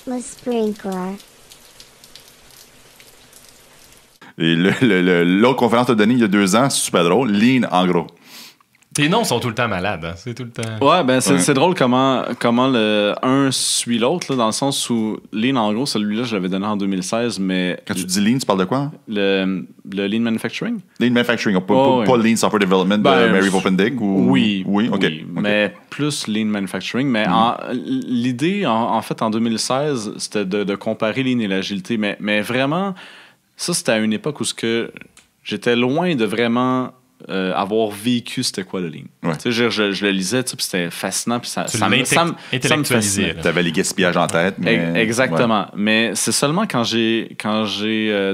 Christmas sprinkler. Et l'autre conférence que tu as donnée il y a 2 ans, c'est super drôle. Lean, en gros. Tes noms sont tout le temps malades. Hein? C'est tout le temps... Ouais, ben c'est drôle comment le un suit l'autre, là, dans le sens où Lean, en gros, celui-là, je l'avais donné en 2016, mais... Quand tu dis Lean, tu parles de quoi? Le Lean Manufacturing? Lean Manufacturing, pas Lean Software Development de Mary Poppendieck? Oui, okay. Mais plus Lean Manufacturing. Mais l'idée, en fait, en 2016, c'était de comparer Lean et l'agilité. Mais vraiment, ça, c'était à une époque où j'étais loin de vraiment... avoir vécu c'était quoi le Lean. Ouais. Je le lisais, puis c'était fascinant, puis ça me fascinait. Tu avais les gaspillages en tête. Mais... Exactement. Ouais. Mais c'est seulement quand j'ai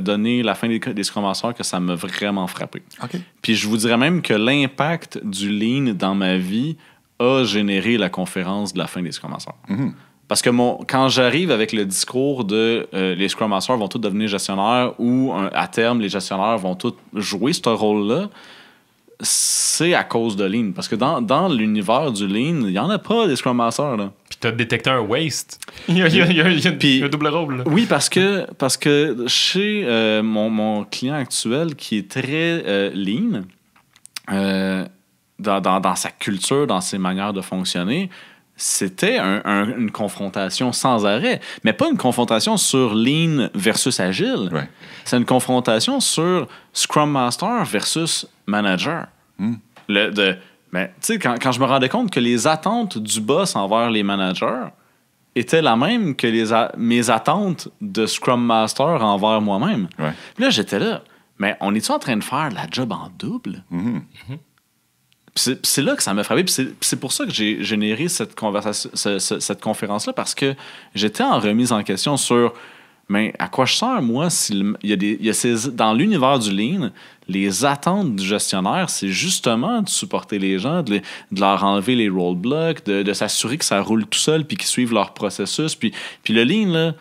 donné la fin des Scrum Masters que ça m'a vraiment frappé. Okay. Puis je vous dirais même que l'impact du Lean dans ma vie a généré la conférence de la fin des Scrum Masters. Mm-hmm. Parce que quand j'arrive avec le discours de les Scrum Masters vont tous devenir gestionnaires ou à terme, les gestionnaires vont tous jouer ce rôle-là, c'est à cause de Lean. Parce que dans l'univers du Lean, il n'y en a pas des Scrum Masters. Là. Puis tu as détecté un waste. Il y a un double rôle. Là. Oui, parce que chez mon client actuel qui est très Lean, dans sa culture, dans ses manières de fonctionner, c'était une confrontation sans arrêt. Mais pas une confrontation sur Lean versus Agile. Ouais. C'est une confrontation sur Scrum Master versus Manager. Mais tu sais, quand je me rendais compte que les attentes du boss envers les managers étaient la même que mes attentes de Scrum Master envers moi-même. Ouais. Puis là, j'étais là. Mais on est-tu en train de faire la job en double? Mm-hmm. C'est là que ça m'a frappé. C'est pour ça que j'ai généré cette conférence-là, parce que j'étais en remise en question sur mais à quoi je sers, moi, dans l'univers du Lean, les attentes du gestionnaire, c'est justement de supporter les gens, de leur enlever les roadblocks, de s'assurer que ça roule tout seul puis qu'ils suivent leur processus. Puis le Lean, là,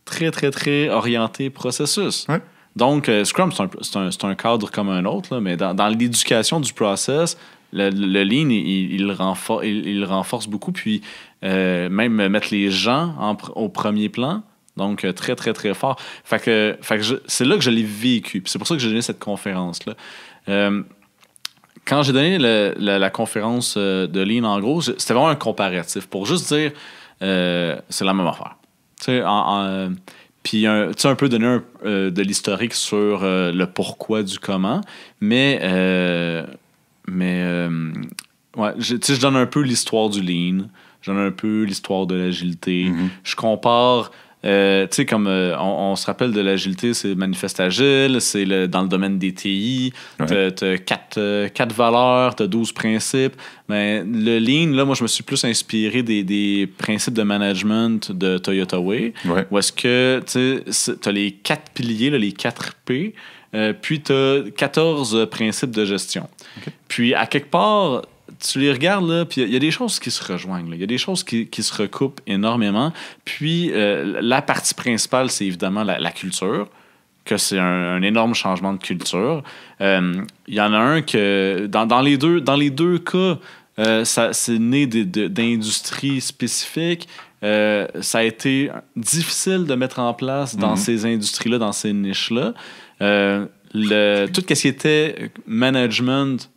très, très, très orienté processus. Ouais. Donc, Scrum, c'est un cadre comme un autre, là, mais dans l'éducation du process, le Lean, il le renforce beaucoup, puis même mettre les gens au premier plan. Donc, très, très, très fort. Fait que c'est là que je l'ai vécu. Puis c'est pour ça que j'ai donné cette conférence-là. Quand j'ai donné la conférence de Lean, en gros, c'était vraiment un comparatif pour juste dire c'est la même affaire. Tu sais, puis un peu donner de l'historique sur le pourquoi du comment. Mais ouais, je donne un peu l'histoire du Lean. Je donne un peu l'histoire de l'agilité. Mm-hmm. Je compare... tu sais, comme on se rappelle de l'agilité, c'est manifeste agile, c'est dans le domaine des TI, ouais. T'as 4 valeurs, t'as 12 principes. Mais le Lean, là, moi, je me suis plus inspiré des principes de management de Toyota Way, ouais. Où est-ce que, tu sais, t'as les 4 piliers, là, les 4 P, puis t'as 14 principes de gestion. Okay. Puis, à quelque part... Tu les regardes, là, puis il y a des choses qui se rejoignent. Il y a des choses qui se recoupent énormément. Puis, la partie principale, c'est évidemment la culture, que c'est un énorme changement de culture. Il y en a un que, dans les deux cas, c'est né d'industries spécifiques. Ça a été difficile de mettre en place dans ces industries-là, dans ces niches-là. Tout ce qui était management...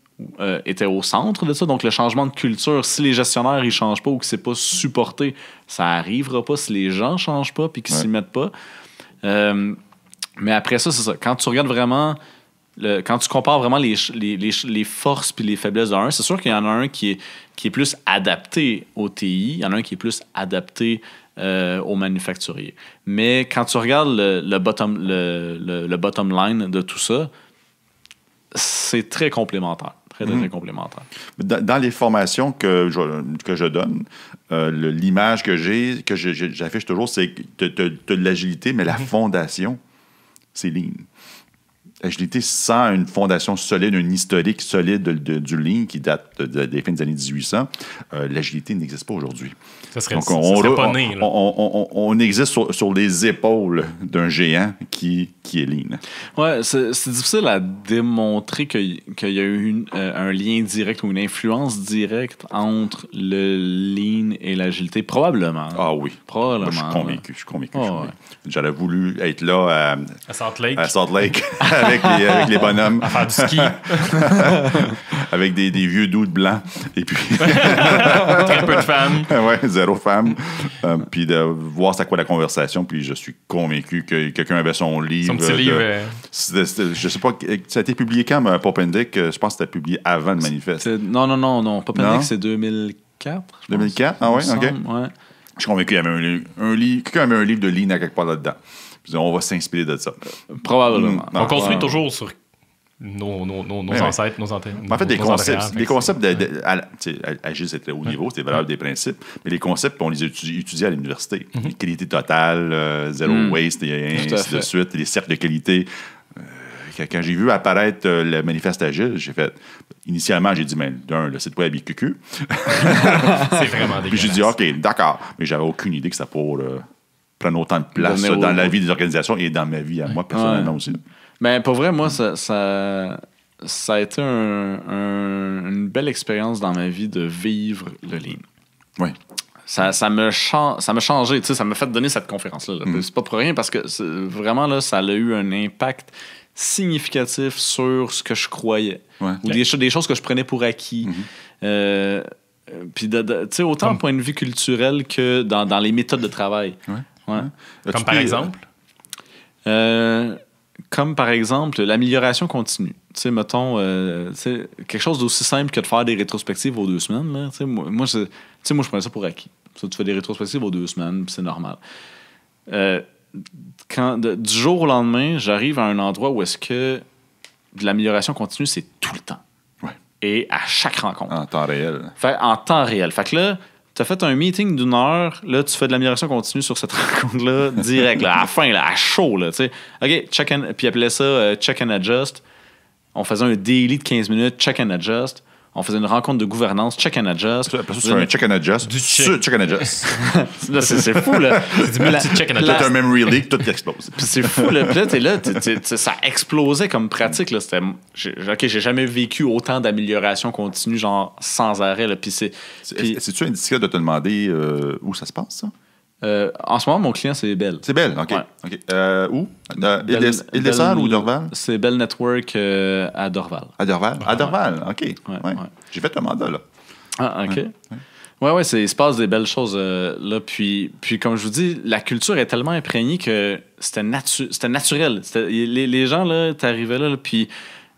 était au centre de ça. Donc, le changement de culture, si les gestionnaires ne changent pas ou que ce n'est pas supporté, ça n'arrivera pas si les gens ne changent pas et qu'ils ne s'y mettent pas. Mais après ça, c'est ça. Quand tu regardes vraiment, quand tu compares vraiment les forces et les faiblesses d'un, c'est sûr qu'il y en a un qui est plus adapté au TI, il y en a un qui est plus adapté aux manufacturiers. Mais quand tu regardes le bottom line de tout ça, c'est très complémentaire. Très, très, très complémentaire. Dans les formations que je donne, l'image que j'affiche toujours, c'est que tu as de l'agilité, mais la fondation, c'est Lean. L'agilité sans une fondation solide, un historique solide du Lean qui date des fins des années 1800, l'agilité n'existe pas aujourd'hui. Ça serait, Donc, ça serait pas né. Là. On existe sur les épaules d'un géant qui est Lean. Ouais, c'est difficile à démontrer qu'il y a eu un lien direct ou une influence directe entre le Lean et l'agilité. Probablement. Ah oui. Probablement. Moi, je suis convaincu. J'aurais voulu être là à Salt Lake. À Salt Lake avec les bonhommes. À faire du ski. Avec des vieux dudes blancs. Et puis. Très peu de femmes. Ouais, zéro femme. Puis de voir c'est quoi la conversation. Puis je suis convaincu que quelqu'un avait son livre. Son petit livre. Je sais pas, ça a été publié quand, Pop and Dick? Je pense que c'était publié avant le manifeste. Non. Pop and Dick, c'est 2004. 2004? Ah ouais, OK. Ouais. Je suis convaincu qu'il y avait un livre. Quelqu'un avait un livre de Lean à quelque part là-dedans. Puis on va s'inspirer de ça. Probablement. On construit toujours sur nos ancêtres, nos antennes. En fait, les concepts Agile, c'était au niveau, c'était valeurs des principes, mais les concepts, on les étudiait à l'université. Qualité totale, zéro waste, et ainsi de suite, les cercles de qualité. Quand j'ai vu apparaître le manifeste Agile, j'ai fait... Initialement, j'ai dit, mais le site web est cucu. C'est vraiment dégueulasse. Puis j'ai dit, OK, d'accord. Mais j'avais aucune idée que ça pourrait prendre autant de place dans la vie des organisations et dans ma vie à moi, personnellement aussi. Mais pour vrai, moi, ça a été une belle expérience dans ma vie de vivre le Lean. Oui. Ça m'a changé, tu sais, ça m'a fait donner cette conférence-là. C'est pas pour rien parce que vraiment, là, ça a eu un impact significatif sur ce que je croyais. Ouais. Ou des choses que je prenais pour acquis. Puis, tu sais, autant au point de vue culturel que dans les méthodes de travail. Ouais. Comme par exemple? Comme par exemple l'amélioration continue. Tu sais, mettons, quelque chose d'aussi simple que de faire des rétrospectives aux 2 semaines. Là, moi, je prenais ça pour acquis. Ça, tu fais des rétrospectives aux 2 semaines, puis c'est normal. Du jour au lendemain, j'arrive à un endroit où est-ce que de l'amélioration continue, c'est tout le temps. Ouais. Et à chaque rencontre. En temps réel. En temps réel. Fait que là, tu as fait un meeting d'1 heure, là, tu fais de l'amélioration continue sur cette rencontre-là, direct, là, à la fin, là, à chaud, là, tu sais. OK, check and... Puis appelait ça check and adjust. On faisait un daily de 15 minutes, check and adjust. On faisait une rencontre de gouvernance, check and adjust. Après ça, c'est un check and adjust. Du check and adjust. Là, c'est fou, là. C'est du multi-check and adjust. T'as un memory leak, tout explose. Puis c'est fou, là. Puis là, t'es là, ça explosait comme pratique, là. J'ai jamais vécu autant d'amélioration continue, genre, sans arrêt, là. Puis c'est-tu indiscret de te demander où ça se passe, ça? En ce moment, mon client, c'est Bell. C'est Bell, OK. Ouais. Okay. Où? Île-des-Sœurs ou Dorval? C'est Bell Network à Dorval. À Dorval? À Dorval, OK. Ouais. J'ai fait un mandat, là. Ah, OK. Ouais, il se passe des belles choses là. Puis, comme je vous dis, la culture est tellement imprégnée que c'était naturel. Les gens, là, t'arrivais là, puis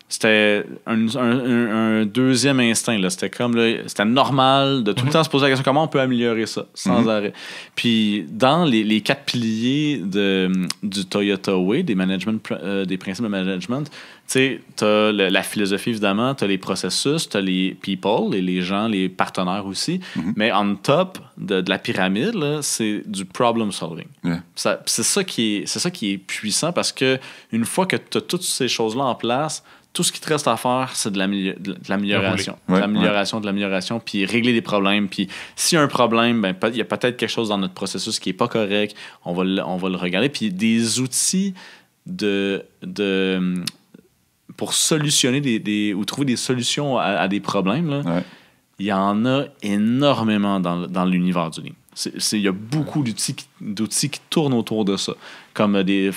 c'était un deuxième instinct. Là. C'était comme, là, c'était normal de tout le temps se poser la question comment on peut améliorer ça, sans arrêt. Puis, dans les 4 piliers du Toyota Way, des principes de management, tu sais, t'as la philosophie, évidemment, t'as les processus, t'as les people, les gens, les partenaires aussi. Mais on top de la pyramide, là, c'est du problem solving. Yeah. C'est ça qui est puissant parce que une fois que t'as toutes ces choses-là en place, tout ce qui te reste à faire, c'est de l'amélioration. Ouais, de l'amélioration, puis régler des problèmes. Puis s'il y a un problème, ben, il y a peut-être quelque chose dans notre processus qui n'est pas correct. On va le regarder. Puis des outils pour solutionner ou trouver des solutions à des problèmes, là, il y en a énormément dans l'univers du Lean. Il y a beaucoup d'outils qui tournent autour de ça, comme des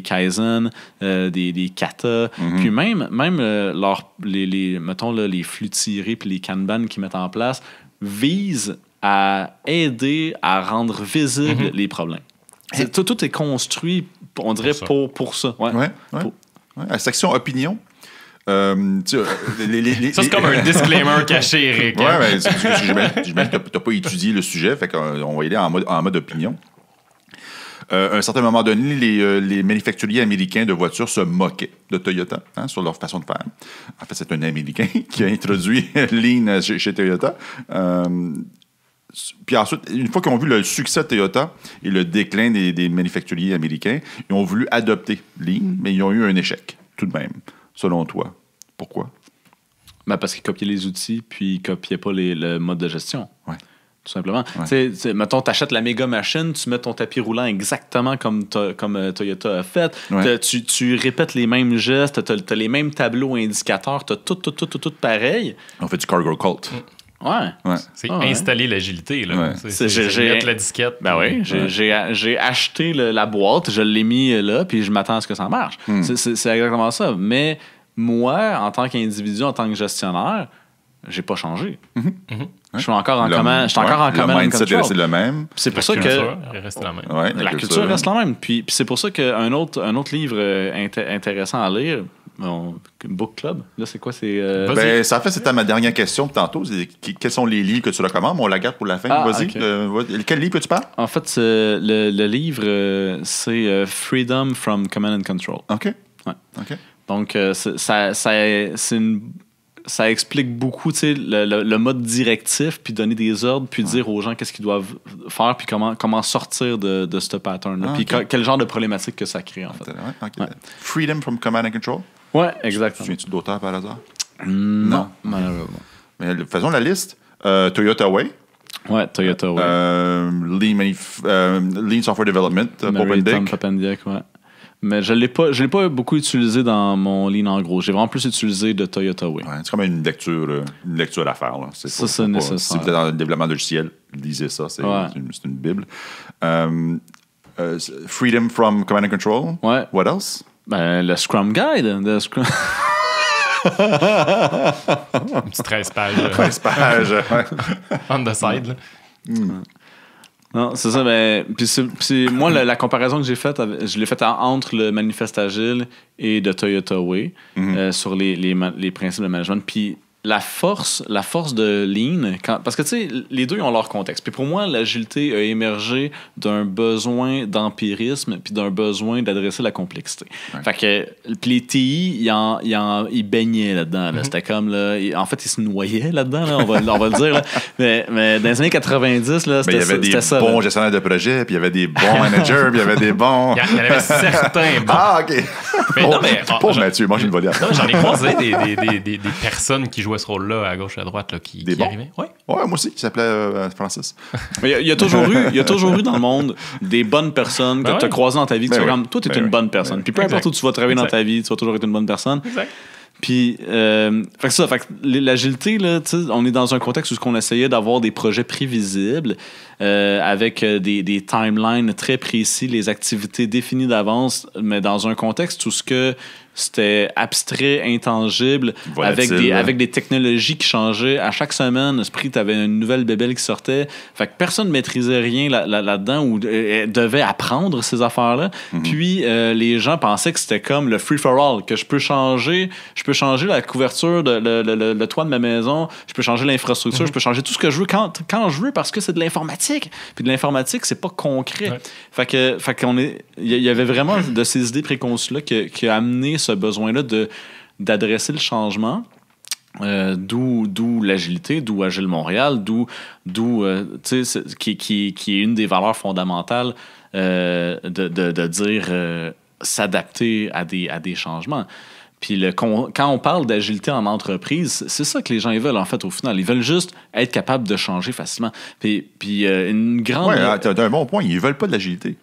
Kaizen, des kata, puis même mettons là, les flux tirés puis les Kanban qu'ils mettent en place visent à aider à rendre visibles les problèmes. Tout est construit, on dirait, pour ça. La section opinion. Ça, c'est comme un disclaimer caché, Eric. Oui, mais j'imagine que tu n'as pas étudié le sujet, fait qu'on va y aller en mode opinion. À un certain moment donné, les manufacturiers américains de voitures se moquaient de Toyota sur leur façon de faire. En fait, c'est un Américain qui a introduit Lean chez Toyota. Puis ensuite, une fois qu'ils ont vu le succès de Toyota et le déclin des manufacturiers américains, ils ont voulu adopter Lean, mais ils ont eu un échec. tout de même, selon toi. Pourquoi? Ben parce qu'il copiait les outils, puis il copiait pas le mode de gestion. Ouais. Tout simplement. Ouais. Mettons, tu achètes la méga machine, tu mets ton tapis roulant exactement comme Toyota a fait. Ouais. Tu répètes les mêmes gestes, tu as les mêmes tableaux indicateurs, tu as tout pareil. On fait du cargo cult. Ouais. C'est installer l'agilité. Là. Ouais. J'ai mettre la disquette. Ben oui, j'ai acheté la boîte, je l'ai mis là, puis je m'attends à ce que ça marche. C'est exactement ça. Mais moi, en tant qu'individu, en tant que gestionnaire, j'ai pas changé. Je suis encore en command and control. C'est le même. C'est pour ça que reste la même. Ouais, la culture reste la même. Puis c'est pour ça qu'un autre livre intéressant à lire, Book Club, là, c'est quoi? Ça fait, c'était ma dernière question tantôt. Quels sont les livres que tu recommandes? On la garde pour la fin. Vas-y. Okay. Quel livre que tu parles? En fait, le livre, c'est Freedom from Command and Control. OK. Ouais. OK. Donc, ça explique beaucoup le mode directif, puis donner des ordres, puis dire aux gens qu'est-ce qu'ils doivent faire, puis comment sortir de ce pattern-là, puis quel genre de problématique que ça crée, en fait. Ouais. Freedom from Command and Control? Ouais, exactement. Tu viens-tu de l'auteur par hasard? Non, malheureusement. Mais faisons la liste. Toyota Way. Ouais, Toyota Way. Lean Software Development, Popendick, ouais. Mais je l'ai pas beaucoup utilisé dans mon Lean en gros. J'ai vraiment plus utilisé de Toyota Way. Ouais, c'est comme une lecture à faire. Là. C'est nécessaire. Si vous êtes dans le développement logiciel, lisez ça. C'est une bible. Freedom from Command and Control. Ouais. What else? Ben, le Scrum Guide. Une petite 13 pages. 13 pages, ouais. On the side, là. Non, c'est ça. Mais puis moi, la comparaison que j'ai faite, je l'ai faite entre le Manifeste Agile et de Toyota Way sur les principes de management. Puis la force de Lean, parce que tu sais, les deux ils ont leur contexte. Puis pour moi, l'agilité a émergé d'un besoin d'empirisme puis d'un besoin d'adresser la complexité. Ouais. Fait que puis les TI, ils baignaient là-dedans. Là. C'était comme là, en fait, ils se noyaient là-dedans. Là, on va le dire. Là. Mais dans les années 90, là, c'était ça. Il y avait des bons gestionnaires de projet, puis il y avait des bons managers, puis il y avait des bons. Il y en avait certains bons. Ah, ok. Pauvre Mathieu, moi j'ai une volée. J'en ai croisé des personnes qui jouaient ce rôle-là à gauche, à droite, là, qui arrivaient. Ouais, moi aussi, qui s'appelait Francis. Il y a toujours eu dans le monde des bonnes personnes que tu as croisées dans ta vie. Toi, tu es une bonne personne. Puis peu importe où tu vas travailler dans ta vie, tu vas toujours être une bonne personne. Exact. Puis, fait que l'agilité, là, on est dans un contexte où on essayait d'avoir des projets prévisibles avec des timelines très précis, les activités définies d'avance, mais dans un contexte où c'était abstrait, intangible, avec des technologies qui changeaient. À chaque semaine, tu avais une nouvelle bébelle qui sortait. Fait que personne ne maîtrisait rien là-dedans ou devait apprendre ces affaires-là. Puis, les gens pensaient que c'était comme le free-for-all, que je peux changer la couverture, le toit de ma maison, je peux changer l'infrastructure, je peux changer tout ce que je veux quand je veux parce que c'est de l'informatique. Puis de l'informatique, c'est pas concret. Ouais. Fait qu'on il y avait vraiment de ces idées préconçues-là qui a amené ce besoin-là d'adresser le changement, d'où l'agilité, d'où Agile Montréal, qui est une des valeurs fondamentales de dire s'adapter à des changements. Puis quand on parle d'agilité en entreprise, c'est ça que les gens ils veulent, en fait, au final. Ils veulent juste être capables de changer facilement. Puis une grande... Oui, t'as un bon point. Ils veulent pas de l'agilité.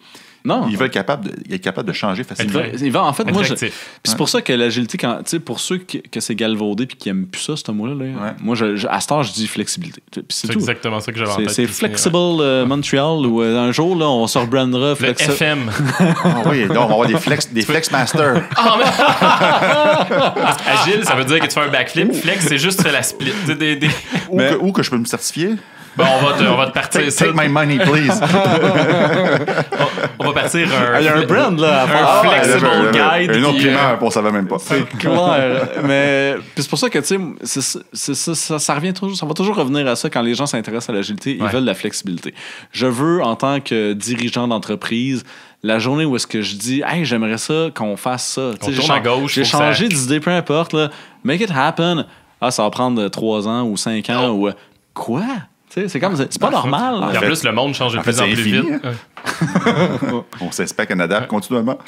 Non. Ils veulent être capables de changer facilement. En fait, moi, c'est pour ça que l'agilité, pour ceux que c'est galvaudé et qui n'aiment plus ça, ce mot-là, moi, à ce temps, je dis flexibilité. C'est exactement ça que j'avais en tête. C'est Flexible Montreal, où un jour, là, on se rebrandera. Le FM. Oui, là, on va avoir des Flex Masters. Agile, ça veut dire que tu fais un backflip. Flex, c'est juste tu fais la split. Où que je peux me certifier? Bon, on va te partir ça. Take my money, please. On va partir il y a un brand, là. Un flexible guide. Un autre primaire, on savait même pas. C'est clair. Mais c'est pour ça que, tu sais, ça revient toujours, ça va toujours revenir à ça quand les gens s'intéressent à l'agilité. Ils veulent la flexibilité. Je veux, en tant que dirigeant d'entreprise, la journée où est-ce que je dis, hey, j'aimerais ça qu'on fasse ça. On tourne à gauche. J'ai changé d'idée, peu importe. Là. Make it happen. Ça va prendre 3 ans ou 5 ans. Ou quoi? C'est comme c'est pas normal. En plus, le monde change de plus en plus vite. On s'inspecte et adapte continuellement.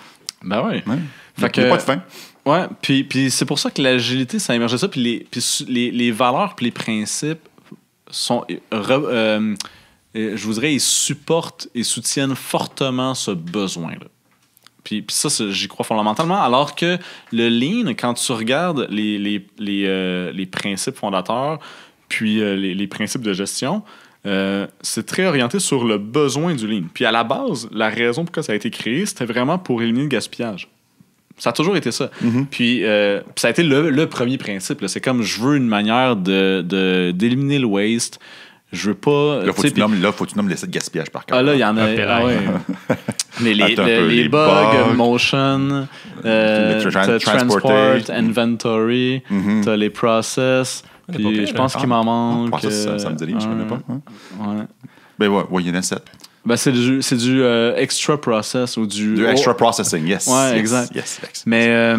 Ben oui. Il n'y a pas de fin. Ouais, puis c'est pour ça que l'agilité, ça a émergé ça. Puis les valeurs puis les principes sont... je vous dirais, ils supportent et soutiennent fortement ce besoin-là. Puis ça, j'y crois fondamentalement. Alors que le Lean, quand tu regardes les principes fondateurs, puis les principes de gestion, c'est très orienté sur le besoin du Lean. Puis à la base, la raison pour laquelle ça a été créé, c'était vraiment pour éliminer le gaspillage. Ça a toujours été ça. Mm-hmm. Puis ça a été le premier principe. Là. C'est comme, je veux une manière d'éliminer le waste. Je veux pas... Là, faut que tu nommes l'essai de gaspillage par contre. Ah là, il y en a... Ah ouais. Mais les bugs, motion, transport, inventory, t'as les process, puis je pense qu'il m'en manque... Process, ça me dit rien, je connais pas. Ouais. Ben ouais, il y en a 7. Ben c'est du extra process ou du... Du extra processing, yes. Ouais, yes, exact. Yes. Mais...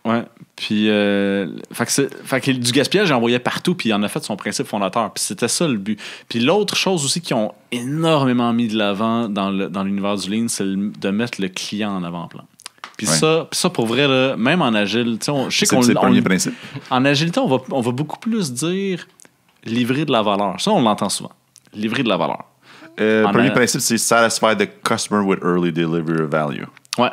ouais. Puis, fait que du gaspillage, j'en voyais partout, puis il en a fait son principe fondateur. Puis c'était ça le but. Puis l'autre chose aussi qu'ils ont énormément mis de l'avant dans l'univers du Lean, c'est de mettre le client en avant-plan. Puis ça, pour vrai, là, même en agile, je sais qu'on... C'est le premier principe. En agilité, on va beaucoup plus dire livrer de la valeur. Ça, on l'entend souvent. Livrer de la valeur. Premier principe, c'est satisfy the customer with early delivery value. Ouais.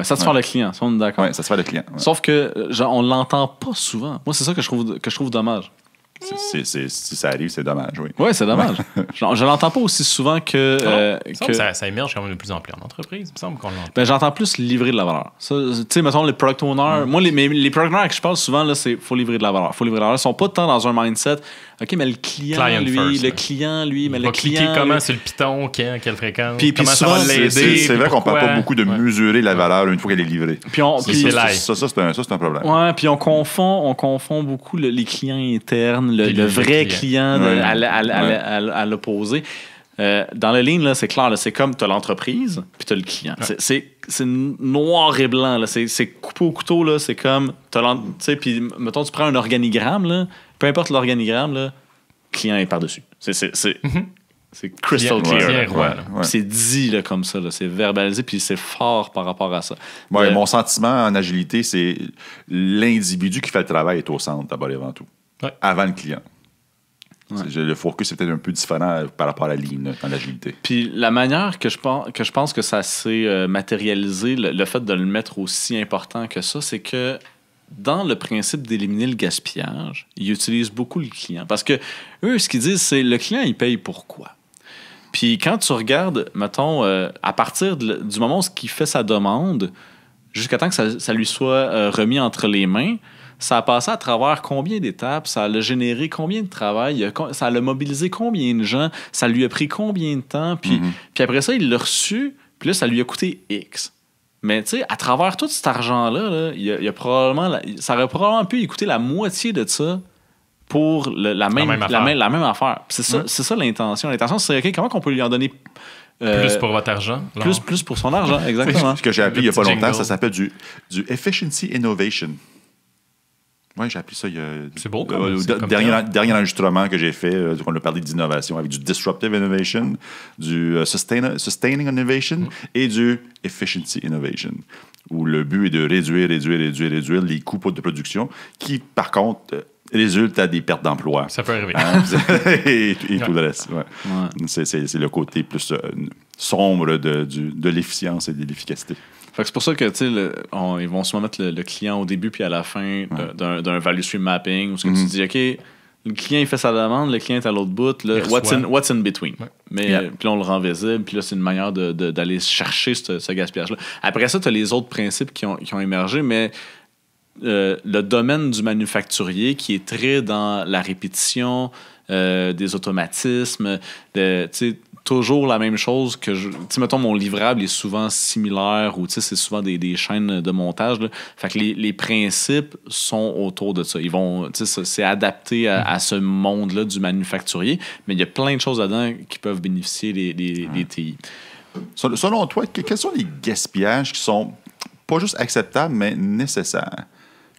Satisfaire le client, ça, on est d'accord. Ouais, satisfaire le client. Ouais. Sauf que on l'entend pas souvent. Moi, c'est ça que je trouve dommage. Si ça arrive, c'est dommage, oui. Oui, c'est dommage. Je l'entends pas aussi souvent que... Ça émerge quand même de plus en plus en entreprise. Il me semble qu'on l'entend. Ben, j'entends plus livrer de la valeur. Tu sais, mettons, les product owners... Moi, les product owners que je parle souvent, là, c'est faut livrer de la valeur. Ils sont pas tant dans un mindset... OK, mais le client, lui, mais le client... cliquer comment sur le Python, quelle fréquence, puis comment souvent, ça va l'aider. C'est vrai qu'on parle pas beaucoup de mesurer la valeur une fois qu'elle est livrée. Ça, c'est un problème. Ouais, puis on confond beaucoup les clients internes, le vrai client à l'opposé. Dans le Lean, là, c'est clair, là, c'est comme tu as l'entreprise puis tu as le client. Ouais. C'est noir et blanc. Là. C'est coupé au couteau. Là. C'est comme... Puis, mettons, tu prends un organigramme. Là, peu importe l'organigramme, là, le client est par-dessus. C'est crystal clear. Ouais. C'est dit là, comme ça. Là. C'est verbalisé puis c'est fort par rapport à ça. Ouais, mon sentiment en agilité, c'est l'individu qui fait le travail est au centre, d'abord et avant tout. Ouais. Avant le client. Ouais. Le focus est peut-être un peu différent par rapport à la ligne dans l'agilité. Puis la manière que je pense que ça s'est matérialisé, le fait de le mettre aussi important que ça, c'est que dans le principe d'éliminer le gaspillage, ils utilisent beaucoup le client. Parce que eux, ce qu'ils disent, c'est le client, il paye pourquoi? Puis quand tu regardes, mettons, à partir du moment où il fait sa demande, jusqu'à temps que ça lui soit remis entre les mains, ça a passé à travers combien d'étapes, ça a généré combien de travail, ça a mobilisé combien de gens, ça lui a pris combien de temps, puis après ça, il l'a reçu, puis là, ça lui a coûté X. Mais tu sais, à travers tout cet argent-là, il y a probablement, ça aurait probablement pu y coûter la moitié de ça pour la même affaire. C'est ça l'intention. L'intention, c'est OK, comment on peut lui en donner plus pour votre argent. Plus pour son argent, exactement. Ce que j'ai appris il n'y a pas longtemps, ça s'appelle du Efficiency Innovation. Oui, j'ai appris ça il y a... C'est beau. Dernier enregistrement que j'ai fait, on a parlé d'innovation avec du Disruptive Innovation, du Sustaining Innovation et du Efficiency Innovation, où le but est de réduire les coûts de production qui, par contre, résultent à des pertes d'emploi. Ça peut arriver. Et tout le reste. Ouais. C'est le côté plus sombre de l'efficience et de l'efficacité. C'est pour ça que ils vont souvent mettre le client au début puis à la fin d'un value stream mapping où tu dis OK, le client il fait sa demande, le client est à l'autre bout, là, what's in between. Ouais. Mais puis là, on le rend visible, puis là c'est une manière d'aller chercher ce gaspillage-là. Après ça, tu as les autres principes qui ont émergé, mais le domaine du manufacturier qui est très dans la répétition, des automatismes, toujours la même chose que mettons, mon livrable est souvent similaire ou c'est souvent des chaînes de montage. Là. Fait que les principes sont autour de ça. Ils vont, c'est adapté à ce monde-là du manufacturier, mais il y a plein de choses là-dedans qui peuvent bénéficier des TI. Selon toi, quels sont les gaspillages qui sont pas juste acceptables, mais nécessaires?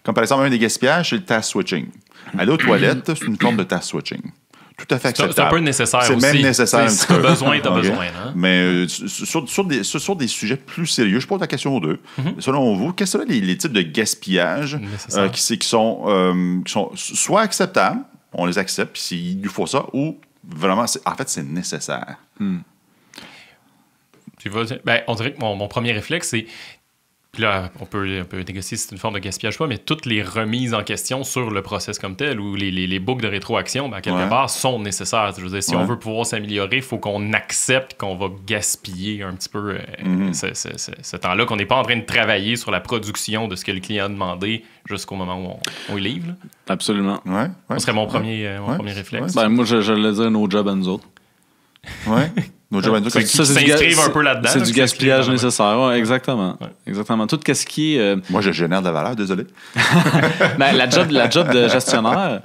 Comme par exemple, un des gaspillages, c'est le task switching. Aller aux toilettes, c'est une forme de task switching. tout à fait acceptable. C'est un peu nécessaire c'est aussi. C'est même nécessaire un petit peu. Si t'as besoin, t'as besoin. Hein? Mais sur des sujets plus sérieux, je pose la question aux deux. Selon vous, quels seraient les types de gaspillage qui sont soit acceptables, on les accepte, puis s'il lui faut ça, ou vraiment, en fait, c'est nécessaire. On dirait que mon premier réflexe, c'est... Puis là, on peut négocier si c'est une forme de gaspillage ou pas, mais toutes les remises en question sur le process comme tel ou les boucles de rétroaction, à quelque part, sont nécessaires. Je veux dire, si on veut pouvoir s'améliorer, il faut qu'on accepte qu'on va gaspiller un petit peu ce temps-là, qu'on n'est pas en train de travailler sur la production de ce que le client a demandé jusqu'au moment où on y livre. Là. Absolument. Ce serait mon premier réflexe. Moi, je le dire, no job à nous autres. Ouais. S'inscrivent un peu là-dedans. C'est du gaspillage nécessaire. Ouais, exactement. Exactement. Tout ce qui est... Moi, je génère de la valeur, désolé. La job de gestionnaire,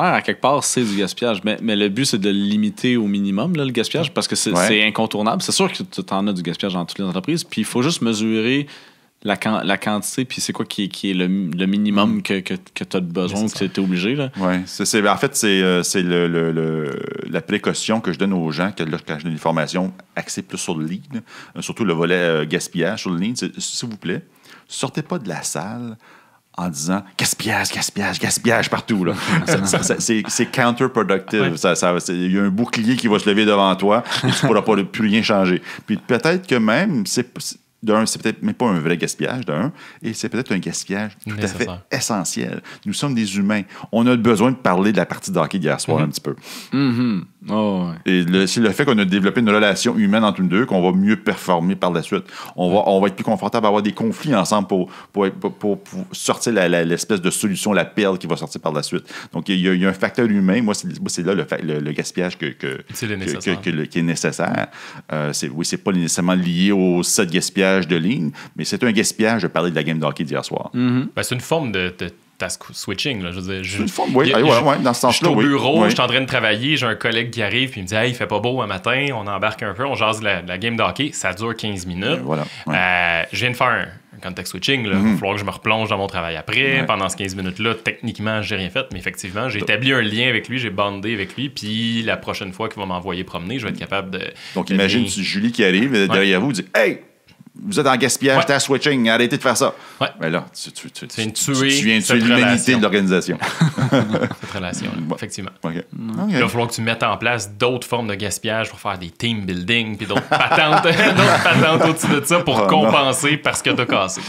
à quelque part, c'est du gaspillage. Mais le but, c'est de le limiter au minimum, là, le gaspillage, parce que c'est incontournable. C'est sûr que tu en as du gaspillage dans toutes les entreprises. Puis il faut juste mesurer la quantité, puis c'est quoi qui est le minimum que tu as besoin ou que tu es obligé. Oui, en fait, c'est la précaution que je donne aux gens quand je donne des formations axées plus sur le lean, surtout le volet gaspillage sur le lean. S'il vous plaît, sortez pas de la salle en disant gaspillage partout. Là. C'est counterproductive. Il y a un bouclier qui va se lever devant toi et tu ne pourras plus rien changer. Puis peut-être que même, c'est peut-être même pas un vrai gaspillage, et c'est peut-être un gaspillage tout à fait essentiel. Nous sommes des humains. On a besoin de parler de la partie de hockey d'hier soir un petit peu. Oh, ouais. Et c'est le fait qu'on a développé une relation humaine entre nous deux qu'on va mieux performer par la suite. On va être plus confortable à avoir des conflits ensemble pour sortir l'espèce de solution, la perle qui va sortir par la suite. Donc, il y a un facteur humain. Moi, c'est là le gaspillage qui est nécessaire. C'est pas nécessairement lié au set gaspillage de ligne, mais c'est un gaspillage de parler de la game de hockey d'hier soir. C'est une forme de task switching. Là. Je veux dire, c'est une forme, oui. Dans ce sens-là, je suis au bureau, je suis en train de travailler, j'ai un collègue qui arrive et il me dit « Hey, il fait pas beau un matin, on embarque un peu, on jase la game de hockey. » Ça dure 15 minutes. Je viens de faire un context switching. Il va falloir que je me replonge dans mon travail après. Pendant ces 15 minutes-là, techniquement, j'ai rien fait, mais effectivement, j'ai établi un lien avec lui, j'ai bandé avec lui, puis la prochaine fois qu'il va m'envoyer promener, je vais être capable de... Donc, imagine Julie qui arrive derrière vous et dit « Hey! Vous êtes en gaspillage, t'es à switching, arrêtez de faire ça. » Mais là, tu viens de tuer l'humanité de l'organisation. Cette relation, effectivement. Là, il va falloir que tu mettes en place d'autres formes de gaspillage pour faire des team building puis d'autres patentes au-dessus de ça pour compenser parce que t'as cassé.